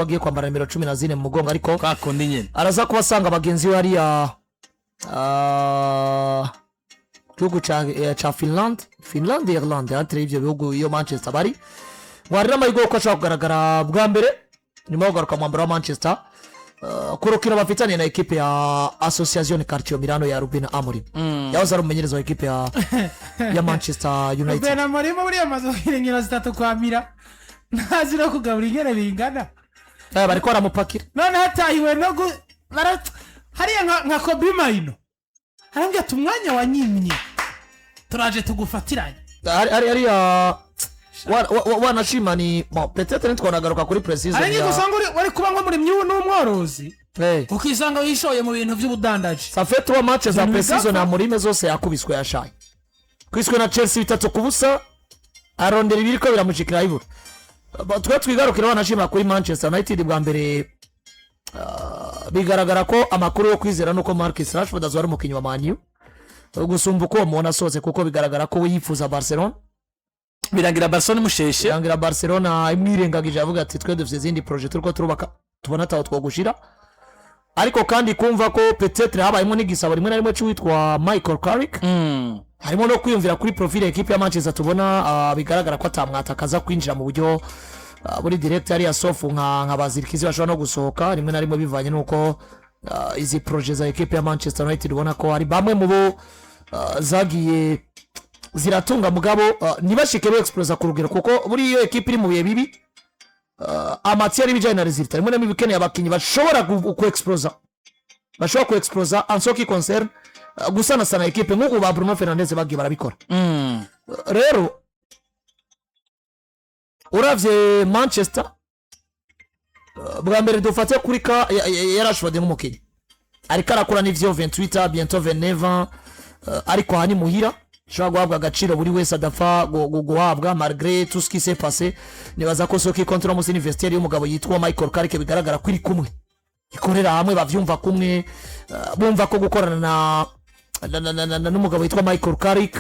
bagiye kwambara nimero 14 mu mugongo ariko kakundi nyene araza kubasanga abagenzi we ari gihugu cha Finland Ireland entre ivyo bihugu iyo Manchester bari warira amayigo ko ashaka kugaragara bwa mbere nyuma yo kugaruka mwambaro wa Manchester kurukira bafitanye na equipe ya Associazione Calcio Milano ya Ruben Amorim yahoze ari umumenyereza wa equipe ya Manchester United. Ruben Amorim muri amazo irengera zitatu kwamira ntazira kugabura ingere bingana bari ko aramupakira none hatahiwe no hariya nka Kobe Maino harambye tumwanya wanyimye turaje tugufatiranye ari wanashima ni peut-être ntitwanagaruka kuri precision ariko usanga wari kuba ngo muri myu n'umworozi ukisanga wishoye mu bintu by'ubudandaje ça fait 3 matchs za precision na Mourinho zose yakubiswe yashaye kwiswe na Chelsea 3-0 arondera ibiriko biramushikira ibura twigarukira wanashima kuri Manchester United bwa mbere bigaragara ko amakuru yo kwizera nuko Marcus Rashford azwara umukinyi wa Man U gusumba uko mubona soze kuko bigaragara ko yifuza Barcelona birangira Barcelona musheshe birangira Barcelona imwirengagije avuga ati twe dufite izindi project turiko turubaka tubona taho twogushira ariko kandi kumva ko peut-être habayemo n'igisabo rimwe na rimwe cy'uwitwa Michael Carrick harimo no kwiyumvira kuri profile equipe ya Manchester tubona bigaragara ko atamwatakaza kwinjira mu buryo buri director ya Sofu nka bazirikizi bashobora no gusohoka rimwe na rimwe bivanye nuko izi project za equipe ya Manchester United ubona ko ari bamwe mu bo zagiye ziratunga mugabo nibashike explose ku rugero kuko buri iyo equipe iri mu bihe bibi amatière bijanye na resultat rimwe na rimwe bikeneye abakinyi bashobora ku explose en ce qui concerne gusana sana equipe nk'uko ba Bruno Fernandes bagiye barabikora rero uravye Manchester bwa mbere dufate kuri ka ya Rashford nk'umukinyi ariko arakora n'ivyo 28 bientôt 29 ariko hani muhira shobora guhabwa agaciro buri wese adafa guhabwa malgré tout ce qui s'est passé nibaza ko soki contre musi investiere y'umugabo yitwa Michael Carrick bigaragara ko iri kumwe ikorera hamwe bavyumva kumwe bumva ko gukorana na n'umugabo yitwa Michael Carrick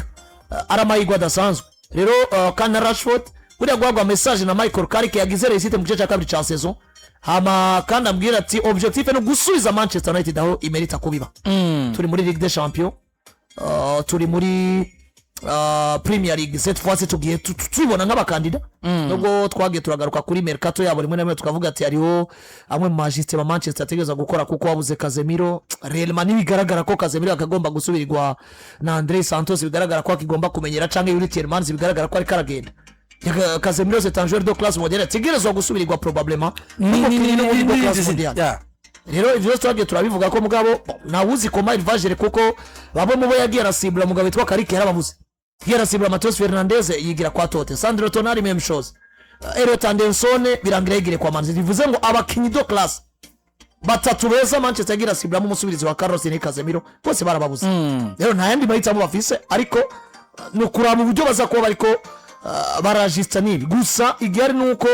aramayigwa dasanzwe rero kana Rashford buri guhabwa message na Michael Carrick yagize resite mu gice cya kabiri cya saison hama kandi ambwira ati objectif no gusubiza Manchester United aho imerita kubiba turi muri Ligue des Champions turi muri Premier League cette fois tugiye tubona nk'abakandida nubwo twagiye turagaruka kuri mercato yabo rimwe na rimwe tukavuga ati hariho amwe mu magiste ba Manchester ategeza gukora kuko wabuze Casemiro réellement bigaragara ko Casemiro akagomba gusubirirwa na Andre Santos bigaragara ko akigomba kumenyera canke Yuri Tielemans bigaragara ko ari karagenda Casemiro c'est un joueur de classe mondiale ategerezwa gusubirirwa probablement ni classe mondiale rero ivyo twagiye turabivuga ko mugabo nawuzi ko Mail Vagere kuko babo mubo yagiye rasibura mugabo witwa Carrick yarabavuze yarasibura Matheus Fernandes yigira kwa Tote Sandro Tonali même chose Elliot Anderson birangira yigire kwa Man City bivuze ngo abakinyi do class batatu beza Manchester yagira rasibura mu musubirizi wa Carlos ni Casemiro bose barababuze rero nta yandi mahitamo bafise ariko no kuraba uburyo baza kuba bariko barajista nibi gusa igari nuko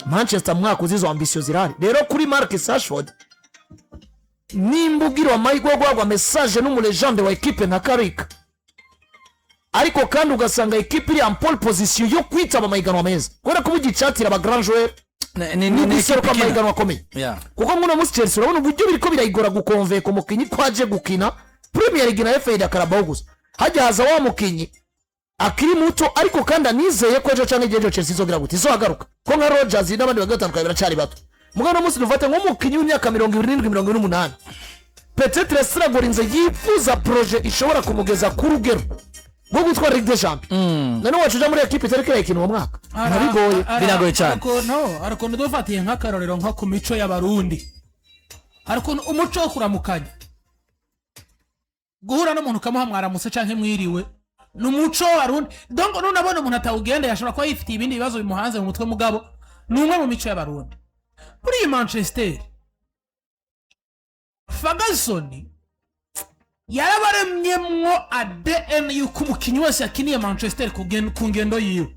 Manchester mwaka uzizo ambitious zirari rero kuri Marcus Rashford nimbugiro amayigo gwagwa message n'umulegende wa equipe nka Carrick ariko kandi ugasanga equipe iri en pole position yo kwitaba amayiganwa meza kubera ko bugicatira aba grand joueur ni seruka amayiganwa akomeye kuko muno musi Chelsea urabona uburyo biriko birayigora gukonveka umukinyi kwaje gukina Premier League na FA da Carabao gusa hajya haza wa mukinyi akiri muto ariko kandi anizeye ko ejo canke ejo Chelsea izogira gute izohagaruka ko nka Rodgers n'abandi bagatandukanye biracari bato mugano musi dufate nk'umukinyi w'imyaka 27-28 peut-être Stragorinze yifuza projet ishobora kumugeza ku rugero rwo gutwara Ligue des Champions none wacuja muri equipe itari kire ikintu mu mwaka biragoye cyane ariko ndofatiye nka karorero nko ku mico y'abarundi ariko umuco wo kuramukanya guhura n'umuntu kamuha mwaramutse canke mwiriwe numuco warundi donc nunabona umuntu atawugenda yashobora kuba yifitiye ibindi bibazo bimuhanze mu mutwe mugabo numwe mu mico y'abarundi muri Manchester Ferguson yarabaremyemwo ADN yuko umukinyi wese yakiniye Manchester ku ngendo yiwe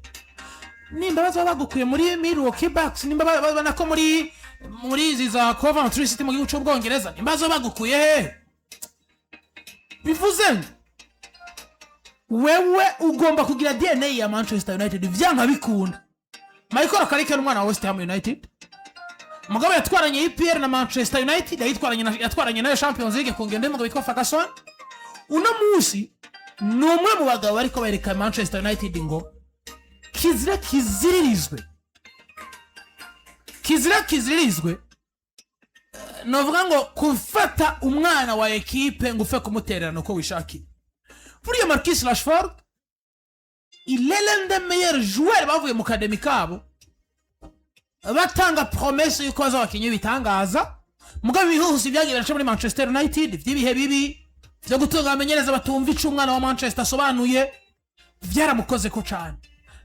nimba baza bagukuye muri Milwaukee Bucks nimba babana ko muri izi za Coventry City mu gihugu cy'Ubwongereza nimba baza bagukuye he bivuze wewe ugomba kugira DNA ya Manchester United vyanka bikunda Michael Carrick n'umwana wa West Ham United mugabo yatwaranye EPR na Manchester United yatwaranye na Champions League ku ngendo mugabo yitwa Ferguson uno munsi numwe mu bagabo ariko bereka Manchester United ngo kiziririzwe novuga ngo kufata umwana wa ekipe ngo ufe kumutererana uko wishakiye buriya Marcus Rashford il est l'un des meilleurs joueurs bavuye mu academy kabo batanga promesse yuko bazabakinyi bitangaza mugabo bihuse byagira cyo muri Manchester United by'ibihe bibi byo gutunga amenyereza batumva ico umwana wa Manchester asobanuye byaramukoze ko cyane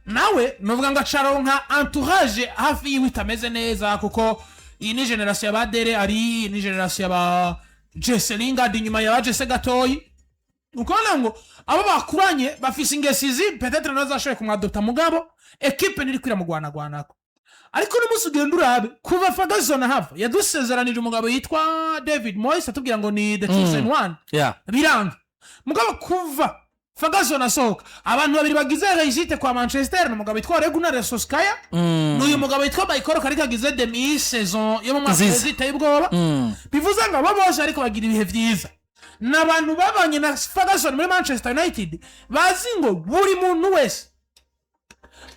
nawe novuga ngo acaronka entourage hafi yiwitameze neza kuko iyi ni generation y'abadere ari ni generation y'aba Jesse Lingard inyuma ya Jesse Gatoyi ukona ngo abo bakuranye bafise ingesizi peut-être nazashoye kumwadopta mugabo equipe niri kwira mugwanagwanako ariko n'umunsi ugenda urabe kuva Ferguson hava yadusezeranije umugabo yitwa David Moyes atubwira ngo ni the chosen one biranga mugabo kuva Ferguson asohoka abantu babiri bagize réussite kwa Manchester n'umugabo yitwa Gunnar Solskjaer n'uyu mugabo yitwa Michael Carrick agize demi saison yo mu mwaka w'iziteye ubwoba bivuze ngo abo bose ariko bagira ibihe vyiza n'abantu babanye na Ferguson muri Manchester United bazi ngo buri muntu wese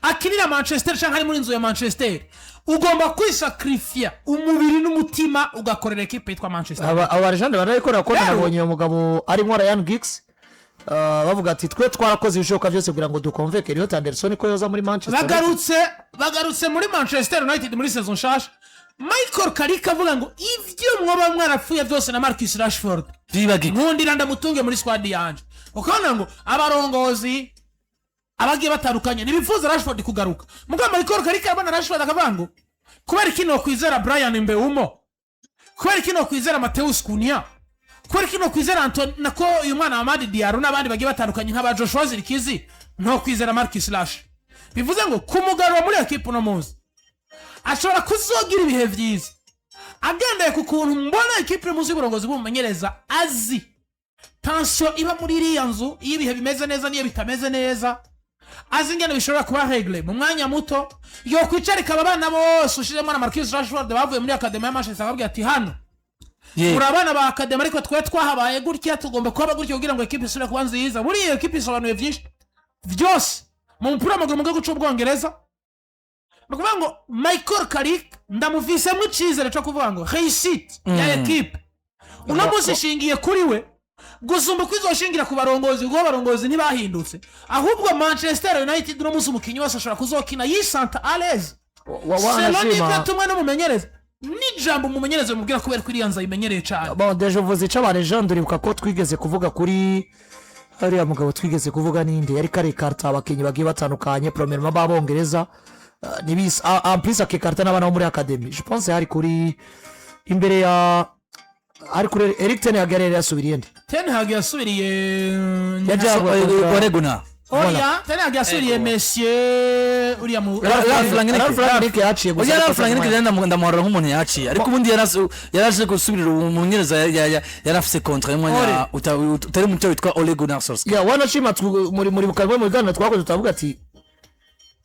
akinira Manchester cyangwa ari muri nzu ya Manchester ugomba kwisacrifier umubiri n'umutima ugakorera equipe yitwa Manchester. Aba legend barayikora ko nabonye uyu mugabo arimo Ryan Giggs bavuga ati twe twarakoze ibishoboka byose kugira ngo dukonveke Elliot Anderson ko yoza muri Manchester. Bagarutse muri Manchester United muri saison shasha. Michael Carrick avuga ngo ivyo mwoba mwarapfuye byose na Marcus Rashford nkundira ndamutunge muri squad yanje ukabona ngo abarongozi abagiye batandukanye nibifuza Rashford kugaruka mugamba Michael Carrick abana Rashford akavuga ngo kubera kino kwizera Brian Mbeumo kubera kino kwizera Mateus Cunha kubera kino kwizera Anton nako uyu mwana wa Madi Diarra n'abandi bagiye batandukanye nk'aba Joshua Zirkizi no kwizera Marcus Rashford bivuze ngo kumugarura muri equipe no muzi ashobora kuzogira ibihe vyiza agendeye ku kuntu mbona equipe muzi burongozi bumumenyereza azi tension iba muri iriya nzu iyo ibihe bimeze neza niyo bitameze neza azi ngene bishobora kuba regle mu mwanya muto yo kwicarika abana bose ushiremo na Marcus Rashford bavuye muri academy ya Manchester akabwira ati hano urabana ba academy ariko twe twahabaye gutya tugomba kuba gutya kugira ngo equipe isubire kuba nziza buri iyo equipe isobanuye vyinshi vyose mu mpura mu guca ubwongereza bakuvuga ngo Michael Carrick ndamuvise mu cizere cyo kuvuga ngo réussite ya equipe unamuzi shingiye kuri we gusumba kwizoshingira ku barongozi ngo barongozi ntibahindutse ahubwo Manchester United no muzi umukinyi wose ashobora kuzokina Yisanze Alez wanashima tumwe no mumenyereza ni jambo mumenyereza mubwira kubera ko iriyanza imenyereye cyane bon deje vuze ica ba legend uribuka ko twigeze kuvuga kuri hariya mugabo twigeze kuvuga ninde yari kare karta abakinyi bagiye batandukanye premièrement babongereza nibis en plus akikarta n'abana bo muri academy je pense hari kuri imbere ya ari kuri Eric Ten Hag yasubiriye nde Ten Hag yasubiriye Oregona oya Ten Hag yasubiriye monsieur uriya mu Ralf yaciye gusa Ralf Rangnick ndamurora nk'umuntu yaciye ariko ubundi yaraje gusubirira umumenyereza yarafise contrat y'umwanya utari mu cyo witwa Ole Gunnar Solskjaer wanashima muri bukarwe mu Uganda twakoze tutavuga ati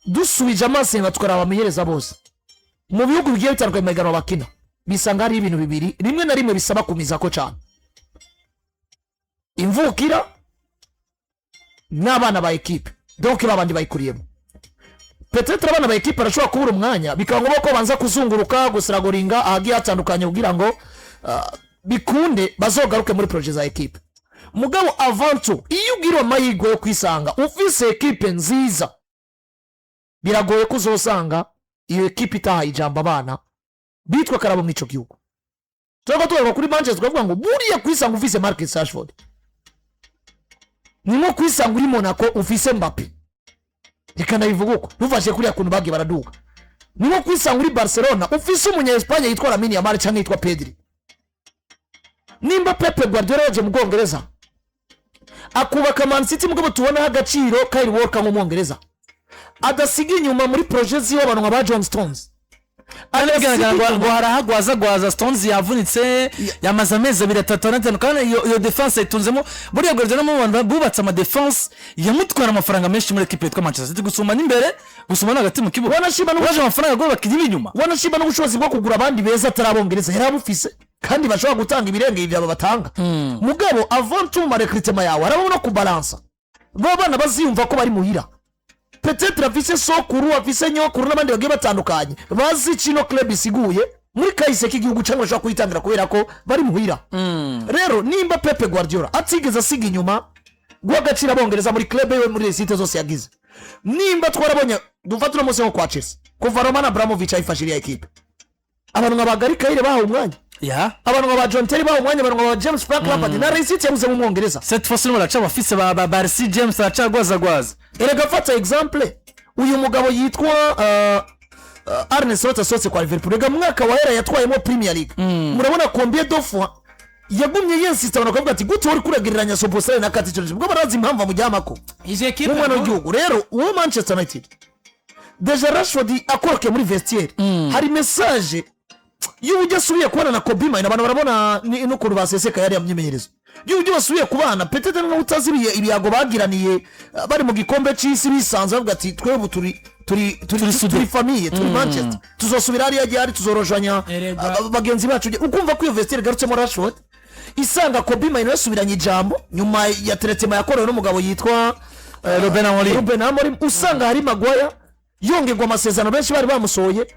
dusubije amasenga tukara abamenyereza bose mu bihugu bigiye bitandukanye megano bakina bisanga ari ibintu bibiri rimwe na rimwe bisaba kumiza ko cyane imvukira n'abana ba equipe donc babandi bayikuriyemo peut-être abana ba equipe arashobora kubura umwanya bikaba ngombwa ko banza kuzunguruka gusiragoringa ahagiye hatandukanye kugira ngo bikunde bazogaruke muri projet za equipe mugabo avant tout iyo ugira amahirwe yo kwisanga ufise equipe nziza biragoye kuzosanga iyo equipe itahaye ijambo abana bitwa karabo mwico gihugu tuvuga kuri Manchester twavuga ngo buriya kwisanga ufise Marcus Rashford nimo kwisanga uri Monaco ufise Mbappe reka nabivuga uko ntufashe kuri akuntu bagiye baraduka nimo kwisanga uri Barcelona ufise umunya Espagne yitwa Lamine Yamal cyangwa yitwa Pedri nimba Pep Guardiola yaje mu Bwongereza akubaka Man City mugabo tubona agaciro Kyle Walker mu Bwongereza adasiga inyuma muri projet ziyo abantu nka ba John Stones ngo harahagwaza Stones yavunitse yamaze amezi 3 kandi iyo defense itunzemo buriya Guardiola mu Rwanda bubatse ama defense yamutwara amafaranga menshi muri equipe yitwa Manchester City gusuma n'imbere gusuma n'agati mu kibuga wanashiba n'ubuje amafaranga go bakiri inyuma wanashiba n'ubushobozi bwo kugura abandi beza atarabongereza yarabufise kandi bashobora gutanga ibirenge ivyabo batanga mugabo avant tout recrutement yawe arabona ku balance bana baziyumva ko bari muhira peut-être afise sokuru afise nyokuru n'abandi bagiye batandukanye bazi kino club isiguye muri kahise k'igihugu cyangwa bashobora kuyitangira kubera ko bari muhira rero nimba Pepe Guardiola atigeze asiga inyuma guhagacira abongereza muri club yewe muri site zose yagize nimba twarabonye dufatira umunsi wo kwa Chelsea kuva Roman Abramovich ayifashiriye equipe abantu nk'abagari Kaire bahawe umwanya abantu nk'aba John Terry bahawe umwanya abantu nk'aba James Frank Lampard na City yabuze mu Mwongereza cette fois ci baraca bafise ba Barsi James aracagwaza erega fata exemple uyu mugabo yitwa Arne Slot asotse kwa Liverpool rega mwaka wahera yatwayemo Premier League murabona combien de fois yagumye yensista bakavuga ati gute uri kuregereranya Sosthene na Itegerezwa ubwo barazi impamvu amujyamako izi equipe mu gihugu rero uwo Manchester United deja Rashford akoroke muri vestiaire hari message y'uburyo asubiye kubana na Kobe Mine abantu barabona n'ukuntu baseseka yari yamyimenyerezo y'uburyo basubiye kubana peut-être no utazibiye ibiyago bagiraniye bari mu gikombe cy'isi bisanze bavuga ati twebwe turi famille turi Manchester tuzosubira ari yagiye tuzorojanya bagenzi bacu ukumva ko iyo vestiaire garutsemo Rashford isanga Kobe Mine yasubiranye ijambo nyuma ya traitement yakorewe n'umugabo yitwa Ruben Amorim usanga hari Maguire yongegwa amasezerano benshi bari bamusoye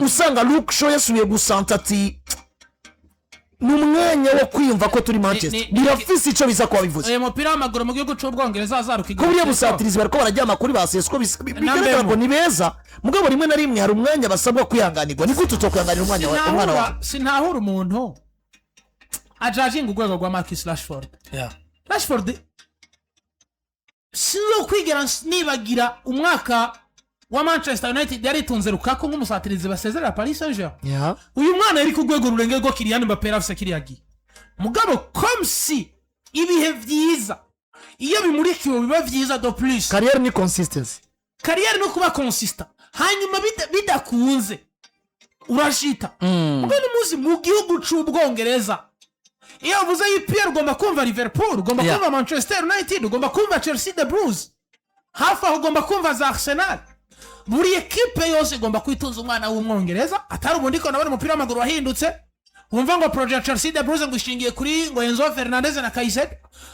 usanga Luke Shaw yasubiye gusanta ati numwanya wo kwiyumva ko turi Manchester birafise ico biza kwa bivuze mupira w'amaguru mu gihugu cy'Ubwongereza azarukiga kuburiye busatirizi bariko barajyama kuri basesko bigaragara ngo ni beza mugabo rimwe na rimwe hari umwanya basabwa kwihanganirwa niko tutokwihanganira umwanya umwana wa sinahura umuntu ajajinga urwego rwa Marcus Rashford Rashford sizo kwigera nibagira umwaka wa Manchester United yari tunze Lukaku nk'umusatirizi basezerera Paris Saint-Germain uyu mwana yari ku rwego rurenge rwo Kylian Mbappé afise kiriyagi mugabo comme si ibihe vyiza iyo bimurikiwe biba vyiza do plus carrière ni consistency carrière no kuba consistent hanyuma bidakunze urashita mugabo muzi mu gihugu cy'Ubwongereza iyo uvuze IPR ugomba kumva Liverpool ugomba kumva Manchester United ugomba kumva Chelsea the Blues hafi aho ugomba kumva za Arsenal buri equipe yose igomba kwitunza umwana w'Umwongereza atari ubundi ko nabone umupira w'amaguru wahindutse wumva ngo project Chelsea the Blues ngo ishingiye kuri ngo Enzo Fernandez na Caicedo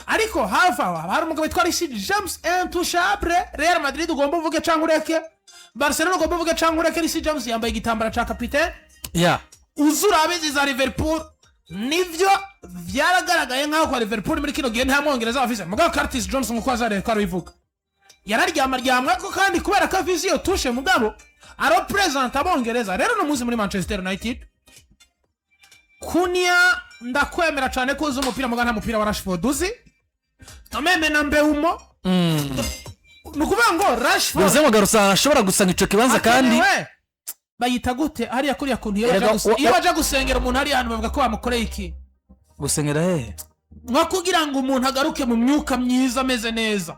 ariko hafi aho hari umugabo witwa James intouchable Real Madrid ugomba uvuge cyangwa ureke Barcelona ugomba uvuge cyangwa ureke James yambaye igitambara ca capitaine uzura abezi za Liverpool nivyo byaragaragaye nkaho kwa Liverpool muri kino gihe nta Mwongereza bafise mugabo Curtis Jones nkuko azare ko abivuga yararyama ko kandi kubera ko viziyo tushe mugabo aro present abongereza rero no muzi muri Manchester United kunia ndakwemera cyane ko uzi umupira mugana mupira wa Rashford uzi tomeme na mbeumo nukuvuga ngo Rashford uze mugarusa ashobora gusanga ico kibanza kandi bayita gute hariya kuri ya kuntu iyo baje gusengera umuntu hari hano bavuga ko bamukoreye iki gusengera nko kugira ngo umuntu agaruke mu myuka myiza ameze neza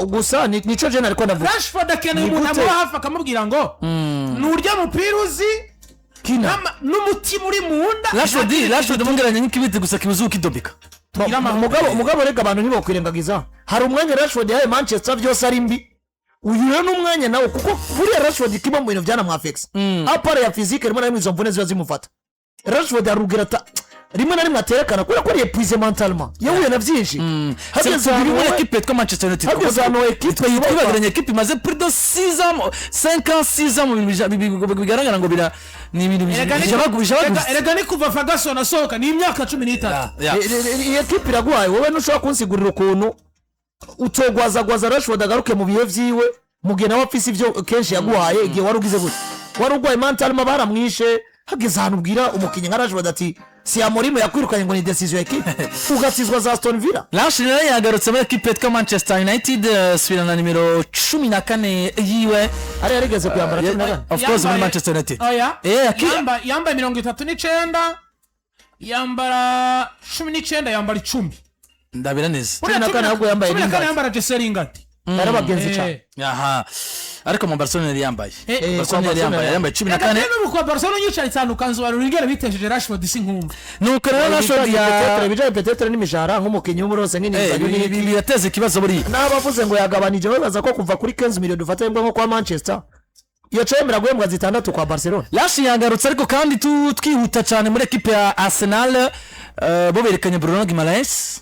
gusa nico je nariko ndavuga Rashford akeneye umuntu amuba hafi akamubwira ngo nurya mupira uzi n'umutima uri mu nda Rashford mungeranye n'ikibiti gusa kibuzuka idobika mugabo rega abantu ntibokwirengagiza hari umwanya Rashford yaye Manchester byose ari mbi uyu rero n'umwanya nawe kuko buriya Rashford kiba mu bintu byanamwafex apare ya physique rimwe na rimwe izo mvune ziba zimufata Rashford arugira rimwe na rimwe aterekana kubera ko ari épuisé mentalement yahuye na byinshi hageze muri equipe yitwa Manchester United hageze no equipe yitwa equipe imaze plus de 6 ans 5 ans 6 ans mu bigaragara ngo bira ni ibintu bijabagusha erega ni kuva Ferguson asohoka ni imyaka 13 iyi equipe iragwaye wowe nushaka kunsigurira ukuntu utogwaza Rashford agaruke mu bihe vyiwe mugena wafise ivyo kenshi yaguhaye igihe warugize gute warugwaye mentalement baramwishe hageze ahantu ubwira umukinnyi nka Rashford ati si Amorim yakwirukanye ngo ni decision equipe ugatsizwa za Aston Villa Rashford yagarutse muri equipe yitwa Manchester United subira na nimero 14 yiwe ari yarigeze kuyambara 14 of course muri Manchester United yambaye 39 yambara 19 yambara 10 ndabira neza 14 yambara jeseri ngati yarabagenzi cyane aha ariko mu Barcelona yari yambaye Barcelona yari yambaye 14 rero kwa Barcelona nyicaritse hano kanzubarura ingere bitesheje Rashford sinkumva nuko rero Rashford bijaye peut-être n'imishahara nk'umukinyi w'umurose nk'inyiza birateze ikibazo buri n'abavuze ngo yagabanije babaza ko kuva kuri 15 miliyoni dufata nko kwa Manchester iyo cemera guhembwa zitandatu kwa Barcelona Lashi yagarutse ariko kandi twihuta cyane muri equipe ya Arsenal bo berekanye Bruno Guimaraes